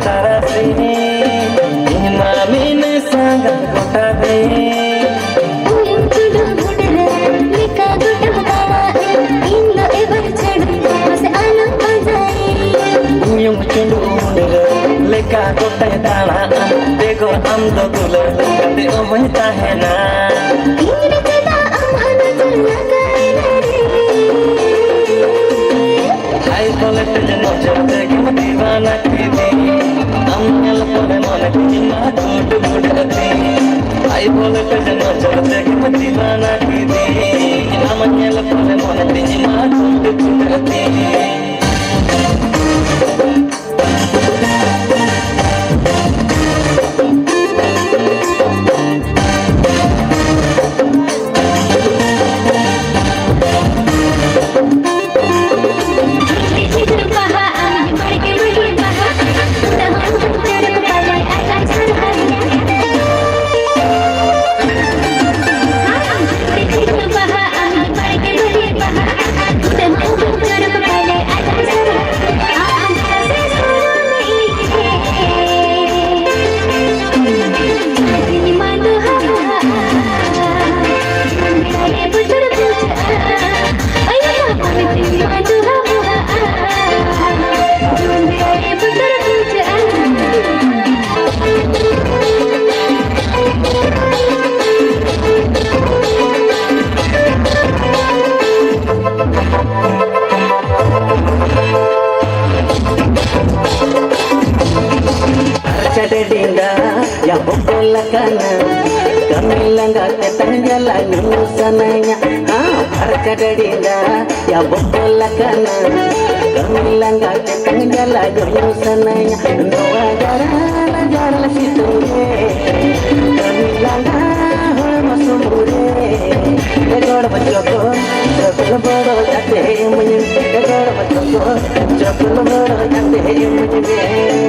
taras ini Imamin sangat kota deh Uyung cudu budra lika gudu tawa Indo ebar chadu mase anak bajai Uyung cudu leka kota dana Deko amdo gula kate obay tahena Ingri ceda amhana chulna kainare Hai bole tujhe nojar dekhe दीवाना की दी अम्मल पर मन की माँ टूट मुड़ती आई बोले तुझे नजर देख मैं दीवाना की दी अम्मल पर मन की माँ टूट मुड़ती Dinda ya bokol kana kamilanga tetangala nusananya arcade dinda ya bokol kana kamilanga tetangala nusananya noa jara jara siture kamilanga masumureegor bachoko chokol boro jate munye egor bachoko chokol boro jate munye